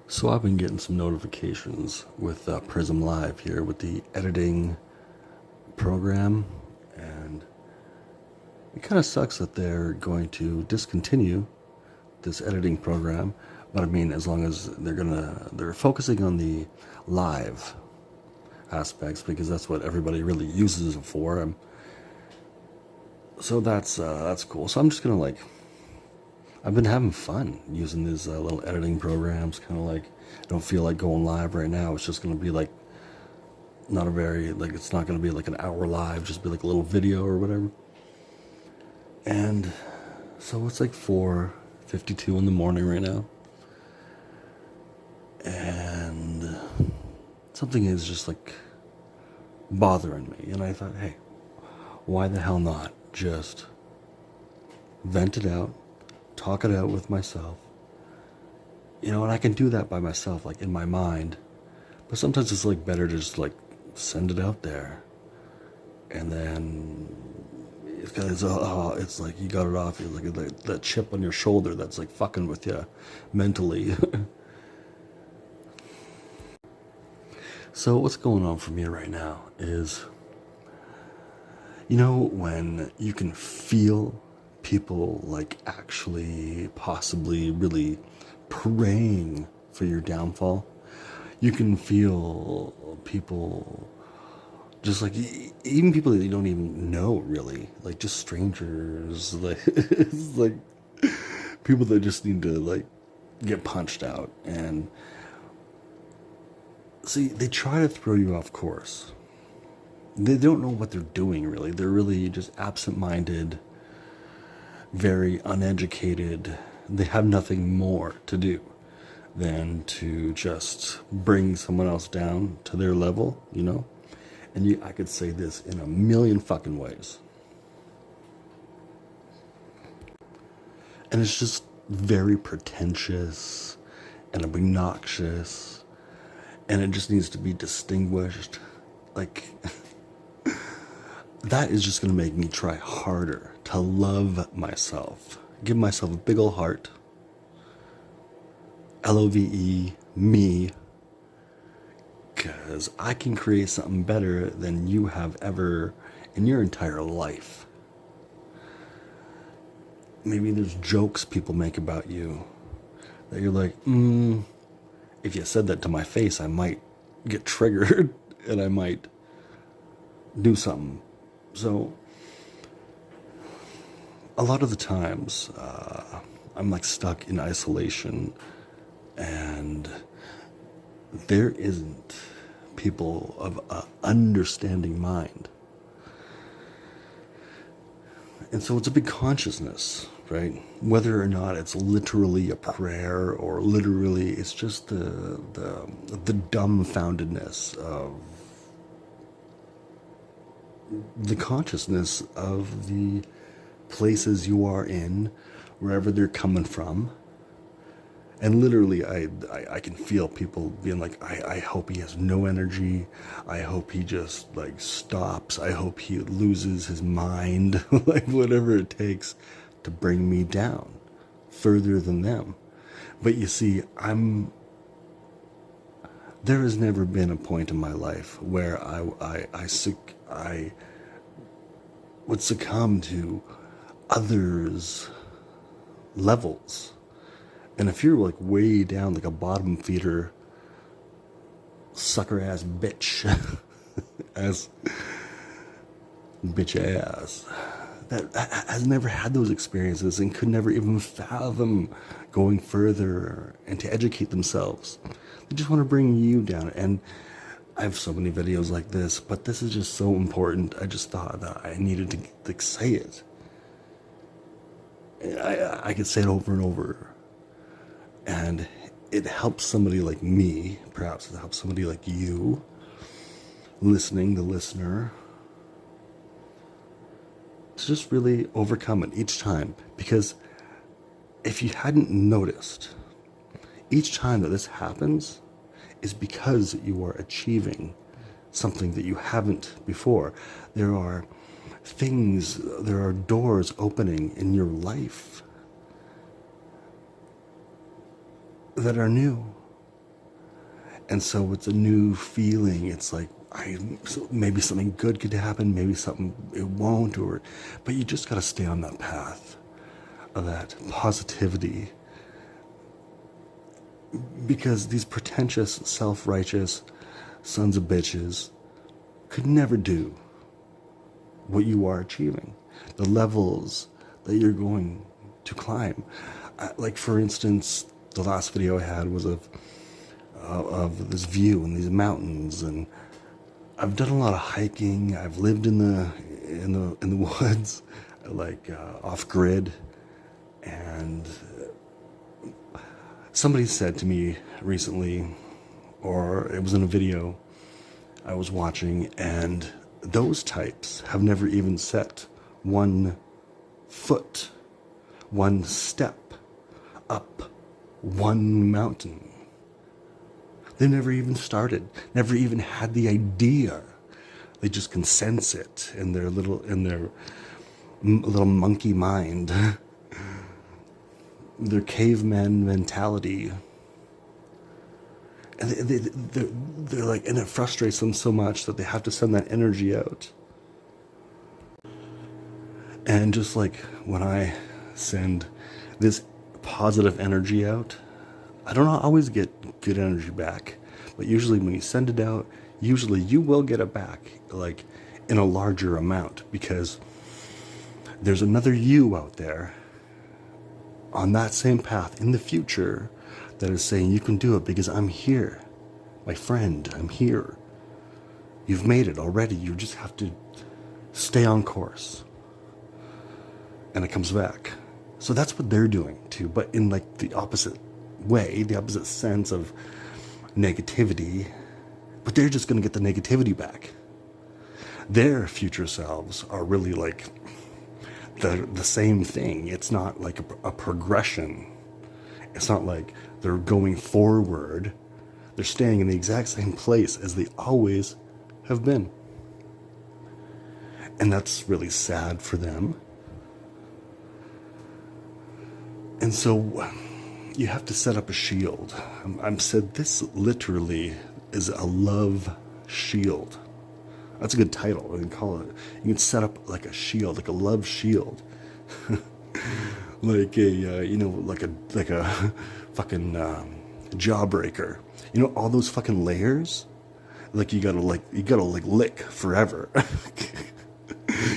So I've been getting some notifications with Prism Live here with the editing program, and it kind of sucks that they're going to discontinue this editing program. But I mean, as long as they're focusing on the live aspects because that's what everybody really uses it for. So that's cool. So I'm just gonna I've been having fun using these little editing programs. Kind of like I don't feel like going live right now. It's just gonna be like not a very it's not gonna be like an hour live. Just be like a little video or whatever. And so it's like 4:52 in the morning right now, and something is just like bothering me. And I thought, hey, why the hell not just vent it out, talk it out with myself, and I can do that by myself, like in my mind. But sometimes it's like better to just like send it out there, and then it's like you got it off. It's like that chip on your shoulder that's like fucking with you mentally. So what's going on for me right now is, when you can feel people like actually possibly really praying for your downfall. You can feel people just like even people that you don't even know really, like just strangers, like it's like people that just need to like get punched out. And see, they try to throw you off course. They don't know what they're doing really. They're really just absent-minded, very uneducated. They have nothing more to do than to just bring someone else down to their level. And I could say this in a million fucking ways. And it's just very pretentious and obnoxious, and it just needs to be distinguished. Like, that is just going to make me try harder to love myself. Give myself a big ol' heart. LOVE, me. Because I can create something better than you have ever in your entire life. Maybe there's jokes people make about you that you're like, if you said that to my face, I might get triggered and I might do something. So, a lot of the times, I'm like stuck in isolation, and there isn't people of understanding mind. And so it's a big consciousness, right? Whether or not it's literally a prayer or literally it's just the dumbfoundedness of the consciousness of the places you are in, wherever they're coming from. And literally, I can feel people being like, I hope he has no energy. I hope he just like stops. I hope he loses his mind. Like whatever it takes to bring me down further than them. But you see, there has never been a point in my life where I would succumb to others' levels. And if you're like way down, like a bottom feeder, sucker ass bitch, as bitch ass, that has never had those experiences and could never even fathom going further and to educate themselves. They just want to bring you down. And I have so many videos like this, but this is just so important. I just thought that I needed to like, say it. I could say it over and over. And it helps somebody like me, perhaps it helps somebody like you, listening, the listener, to just really overcome it each time. Because if you hadn't noticed, each time that this happens is because you are achieving something that you haven't before. There are doors opening in your life that are new. And so it's a new feeling. It's like, maybe something good could happen, maybe something it won't, but you just got to stay on that path of that positivity, because these pretentious, self-righteous sons of bitches could never do what you are achieving, the levels that you're going to climb. Like, for instance, the last video I had was of this view and these mountains, and I've done a lot of hiking. I've lived in the woods, like off grid, and somebody said to me recently, or it was in a video I was watching, and those types have never even set one foot, one step up one mountain. They never even started, never even had the idea. They just can sense it in their little monkey mind, their caveman mentality. And they're like, and it frustrates them so much that they have to send that energy out. And just like when I send this positive energy out, I don't always get good energy back, but usually when you send it out, usually you will get it back, like in a larger amount, because there's another you out there on that same path in the future that is saying you can do it because I'm here, my friend, I'm here. You've made it already. You just have to stay on course. And it comes back. So that's what they're doing too, but in like the opposite way, the opposite sense of negativity, but they're just going to get the negativity back. Their future selves are really like the same thing. It's not like a progression. It's not like they're going forward. They're staying in the exact same place as they always have been. And that's really sad for them. And so you have to set up a shield. I'm said this literally is a love shield. That's a good title. You can call it. You can set up like a shield, like a love shield, like a like a fucking jawbreaker. You know all those fucking layers. Like you gotta lick forever.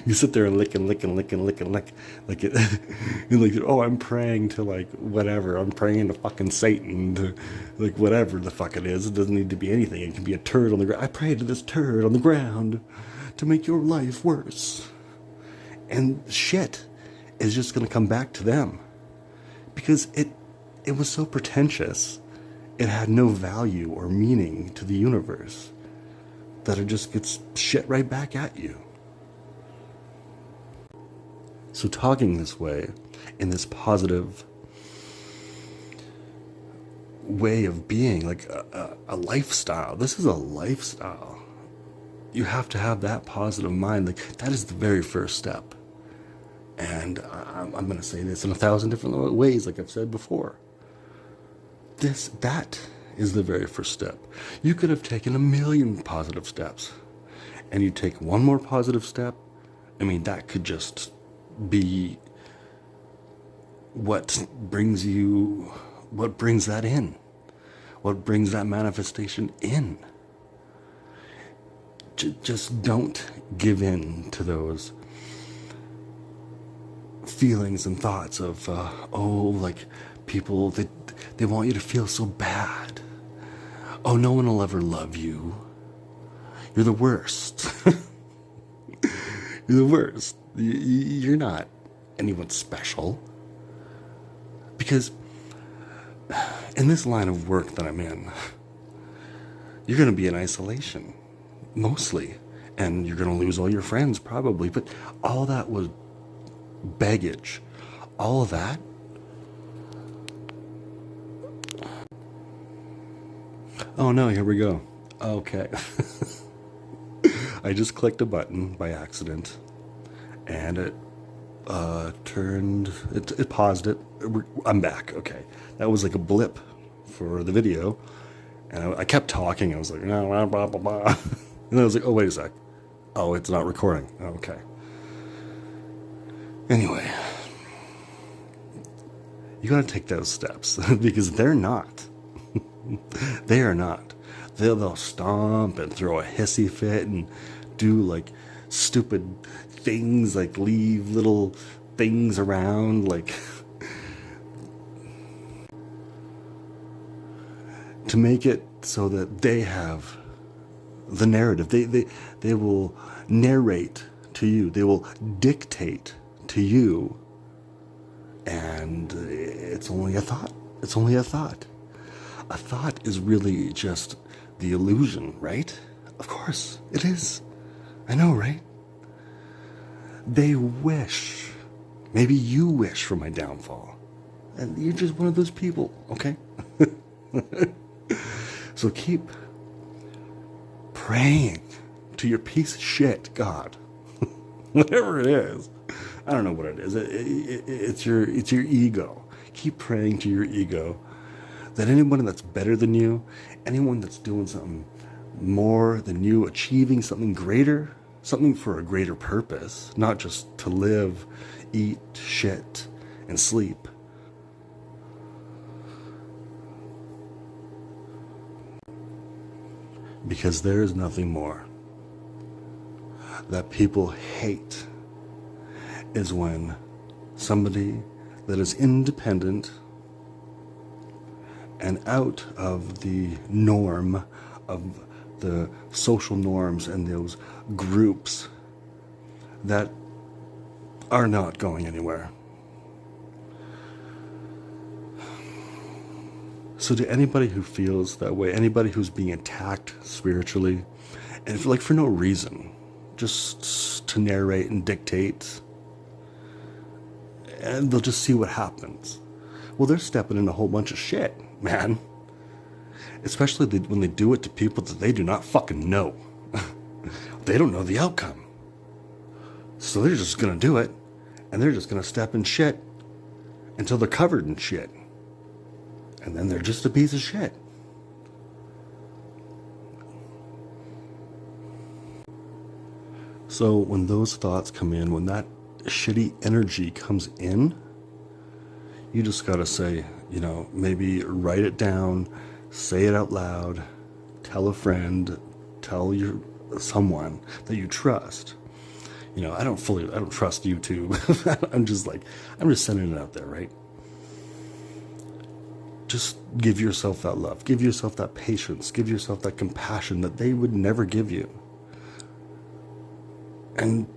You sit there and lick and lick and lick and lick and lick, like it. You're like, oh, I'm praying to like whatever. I'm praying to fucking Satan, to like whatever the fuck it is. It doesn't need to be anything. It can be a turd on the ground. I pray to this turd on the ground to make your life worse. And shit is just gonna come back to them because it was so pretentious. It had no value or meaning to the universe that it just gets shit right back at you. So talking this way, in this positive way of being, like a lifestyle. This is a lifestyle. You have to have that positive mind. Like that is the very first step. And I'm going to say this in 1,000 different ways, like I've said before. That is the very first step. You could have taken 1,000,000 positive steps, and you take one more positive step. I mean, that could just be what brings that in, what brings that manifestation in. Just don't give in to those feelings and thoughts of like people that they want you to feel so bad. Oh, no one will ever love you. You're the worst. You're the worst. You're not anyone special. Because in this line of work that I'm in, you're going to be in isolation, mostly. And you're going to lose all your friends, probably. But all that was baggage. All of that. Oh no, here we go. Okay. I just clicked a button by accident. And it paused it. I'm back. Okay. That was like a blip for the video. And I kept talking. I was like, no, blah, blah, blah, blah. And then I was like, oh, wait a sec. Oh, it's not recording. Okay. Anyway, you got to take those steps because they're not. They are not. They'll stomp and throw a hissy fit and do like stupid things, like leave little things around, like to make it so that they have the narrative. They will narrate to you. They will dictate to you. And it's only a thought. It's only a thought. A thought is really just the illusion, right? Of course, it is. I know, right? They wish. Maybe you wish for my downfall. And you're just one of those people, okay? So keep praying to your piece of shit God. Whatever it is. I don't know what it is. It's your ego. Keep praying to your ego that anyone that's better than you, anyone that's doing something more than you, achieving something greater, something for a greater purpose, not just to live, eat, shit, and sleep. Because there is nothing more that people hate is when somebody that is independent and out of the norm of the social norms and those groups that are not going anywhere. So to anybody who feels that way, anybody who's being attacked spiritually, and for no reason, just to narrate and dictate, and they'll just see what happens. Well, they're stepping in a whole bunch of shit, man. Especially when they do it to people that they do not fucking know. They don't know the outcome. So they're just gonna do it, and they're just gonna step in shit until they're covered in shit. And then they're just a piece of shit. So when those thoughts come in, when that shitty energy comes in, you just gotta say, maybe write it down, say it out loud, tell a friend, tell someone that you trust. I don't trust YouTube. I'm just sending it out there, right? Just give yourself that love, give yourself that patience, give yourself that compassion that they would never give you. And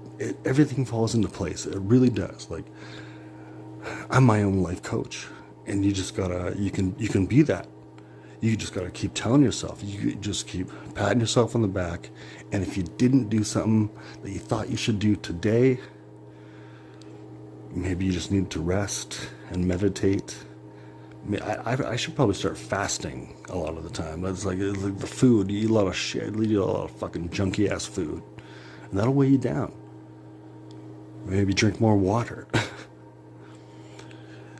everything falls into place. It really does. Like, I'm my own life coach, and you just gotta, you can be that. You just gotta keep telling yourself, you just keep patting yourself on the back. And if you didn't do something that you thought you should do today, maybe you just need to rest and meditate. I should probably start fasting a lot of the time. It's like the food, you eat a lot of shit, you eat a lot of fucking junky ass food, and that'll weigh you down. Maybe drink more water.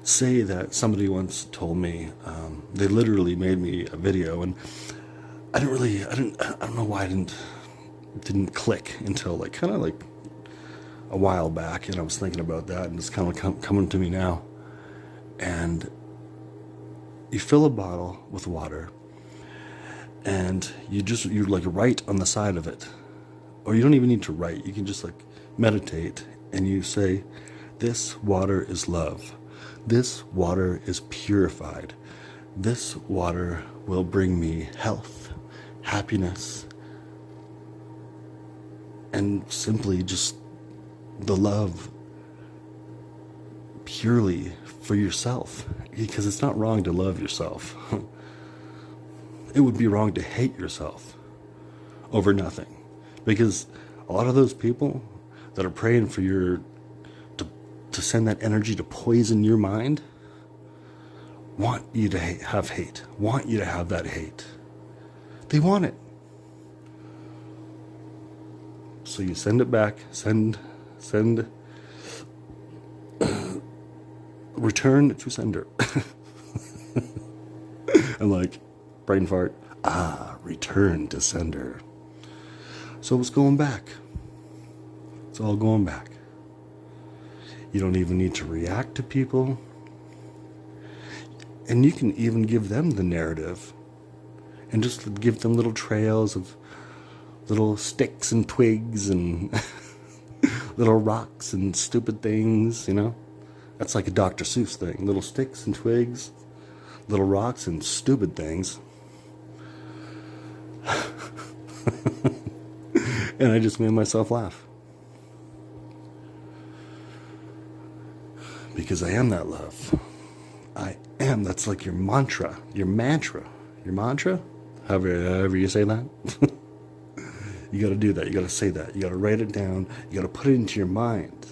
Say that somebody once told me, they literally made me a video, and I don't know why it didn't click until kind of a while back, and I was thinking about that, and it's kind of coming to me now. And you fill a bottle with water, and you write on the side of it, or you don't even need to write. You can just meditate, and you say, "This water is love. This water is purified. This water will bring me health, happiness, and simply just the love purely for yourself." Because it's not wrong to love yourself. It would be wrong to hate yourself over nothing. Because a lot of those people that are praying for to send that energy to poison your mind want you to have hate, want you to have that hate. They want it. So you send it back, send return to sender. And brain fart. Return to sender. So it's going back. It's all going back. You don't even need to react to people. And you can even give them the narrative. And just give them little trails of little sticks and twigs and little rocks and stupid things, you know? That's like a Dr. Seuss thing. Little sticks and twigs, little rocks and stupid things. And I just made myself laugh. Because I am that love. I am. That's like your mantra. Your mantra. Your mantra? However you say that. You got to do that. You got to say that. You got to write it down. You got to put it into your mind.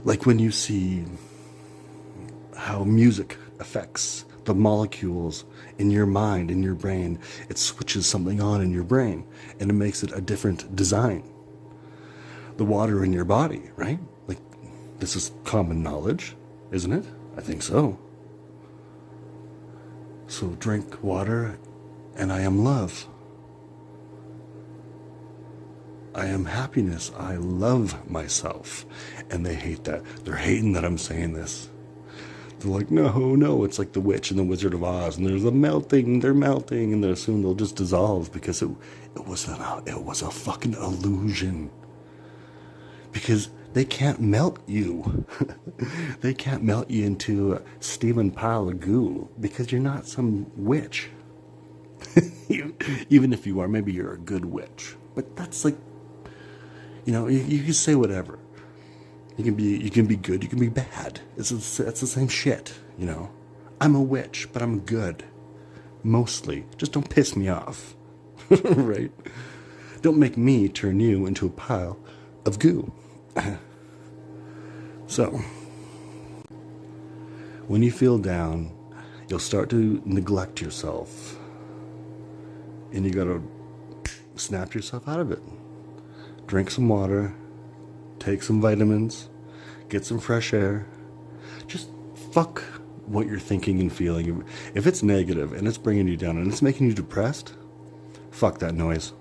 Like when you see how music affects the molecules in your mind, in your brain, it switches something on in your brain and it makes it a different design. The water in your body, right? Like, this is common knowledge, isn't it? I think so. So drink water and I am love. I am happiness. I love myself. And they hate that. They're hating that I'm saying this. They're like, no. It's like the witch and the Wizard of Oz. And there's a melting. They're melting. And soon they'll just dissolve because it was a fucking illusion. Because they can't melt you. They can't melt you into a steaming pile of goo. Because you're not some witch. Even if you are, maybe you're a good witch. But that's like, you know, you can say whatever. You can be good, you can be bad. It's the same shit, you know. I'm a witch, but I'm good. Mostly. Just don't piss me off. Right? Don't make me turn you into a pile of goo. So, when you feel down, you'll start to neglect yourself. And you gotta snap yourself out of it. Drink some water, take some vitamins, get some fresh air. Just fuck what you're thinking and feeling. If it's negative and it's bringing you down and it's making you depressed, fuck that noise.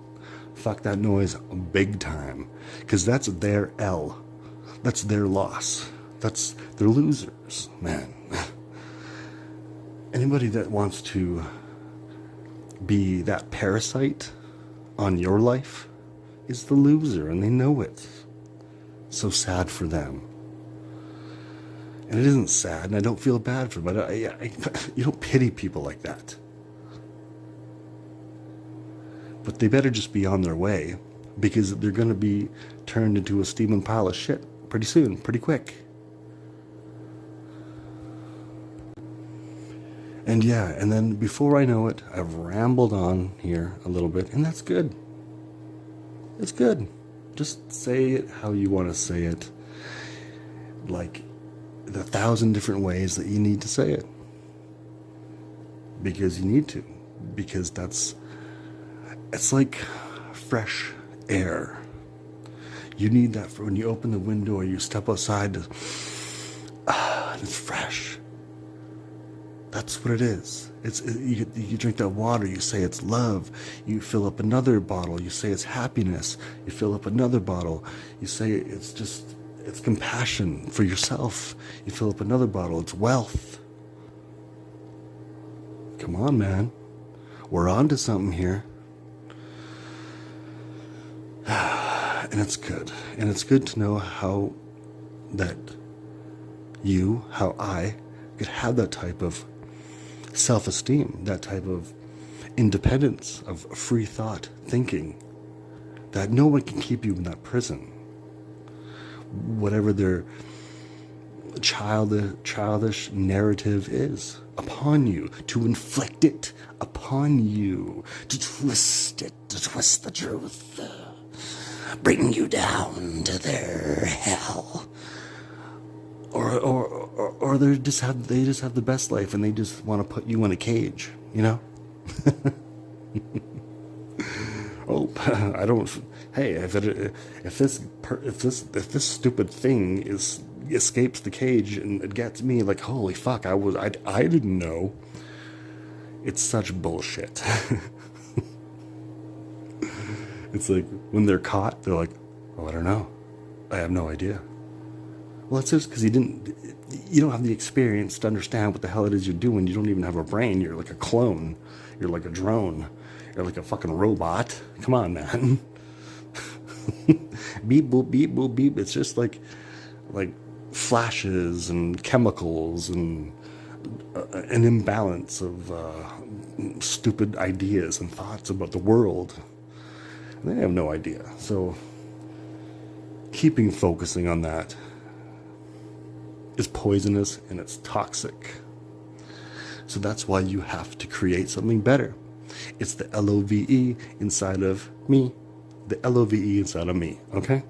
Fuck that noise big time. Because that's their L. That's their loss. They're losers, man. Anybody that wants to be that parasite on your life is the loser, and they know it. So sad for them. And it isn't sad, and I don't feel bad for them. You don't pity people like that. But they better just be on their way, because they're going to be turned into a steaming pile of shit pretty soon, pretty quick. And yeah, and then before I know it, I've rambled on here a little bit, and that's good. It's good. Just say it how you want to say it. Like the 1,000 different ways that you need to say it. Because you need to. Because it's like fresh air. You need that for when you open the window or you step outside. It's fresh. That's what it is. You drink that water, you say it's love. You fill up another bottle, you say it's happiness. You fill up another bottle, you say it's compassion for yourself. You fill up another bottle, it's wealth. Come on, man. We're on to something here. And it's good. And it's good to know how I could have that type of self-esteem, that type of independence, of free thought thinking, that no one can keep you in that prison. Whatever their childish narrative is upon you, to inflict it upon you, to twist the truth, bring you down to their hell. Or they just have the best life and they just want to put you in a cage, you know? Oh, I don't. Hey, if this stupid thing escapes the cage and it gets me, like, holy fuck, I didn't know. It's such bullshit. It's like when they're caught, they're like, oh, I don't know. I have no idea. Well, that's just because you don't have the experience to understand what the hell it is you're doing. You don't even have a brain. You're like a clone. You're like a drone. You're like a fucking robot. Come on, man. Beep, boop, beep, boop, beep. It's just like flashes and chemicals and an imbalance of stupid ideas and thoughts about the world. They have no idea. So focusing on that is poisonous and it's toxic. So that's why you have to create something better. It's the LOVE inside of me. The LOVE inside of me, okay?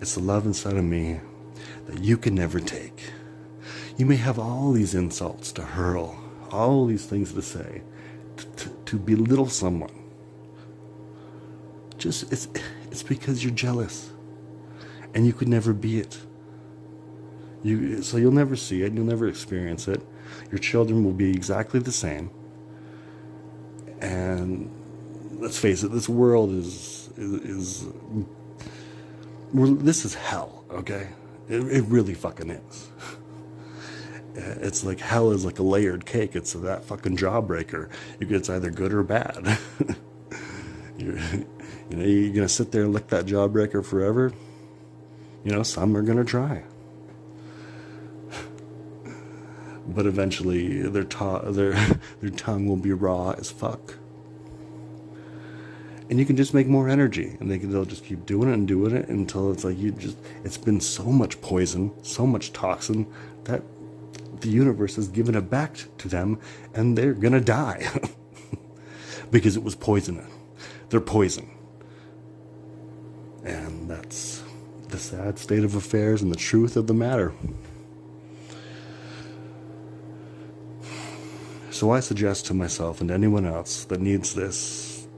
It's the love inside of me that you can never take. You may have all these insults to hurl, all these things to say, to belittle someone. Just it's because you're jealous, and you could never be it. So you'll never see it, you'll never experience it. Your children will be exactly the same. And let's face it, this world is this is hell, okay? It really fucking is. It's like hell is like a layered cake. It's that fucking jawbreaker. It's either good or bad. You're gonna sit there and lick that jawbreaker forever. Some are gonna try, but eventually their tongue will be raw as fuck. And you can just make more energy, and they'll just keep doing it until it's like it's been so much poison, so much toxin that the universe has given it back to them, and they're gonna die because it was poison. They're poison. And that's the sad state of affairs and the truth of the matter. So I suggest to myself and anyone else that needs this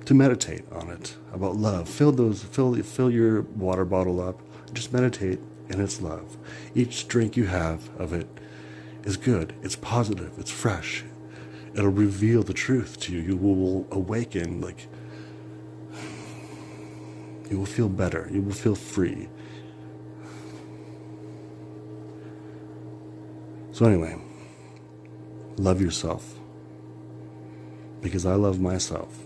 to meditate on it, about love. Fill your water bottle up. Just meditate in its love. Each drink you have of it is good. It's positive. It's fresh. It'll reveal the truth to you. You will awaken, you will feel better. You will feel free. So anyway, love yourself. Because I love myself.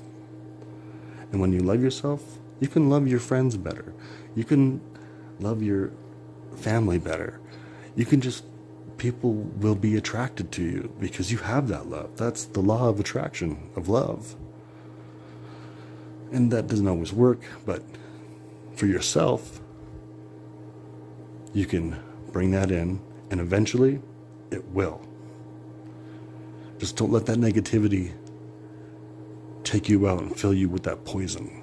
And when you love yourself, you can love your friends better. You can love your family better. People will be attracted to you because you have that love. That's the law of attraction, of love. And that doesn't always work, but for yourself, you can bring that in, and eventually it will. Just don't let that negativity take you out and fill you with that poison.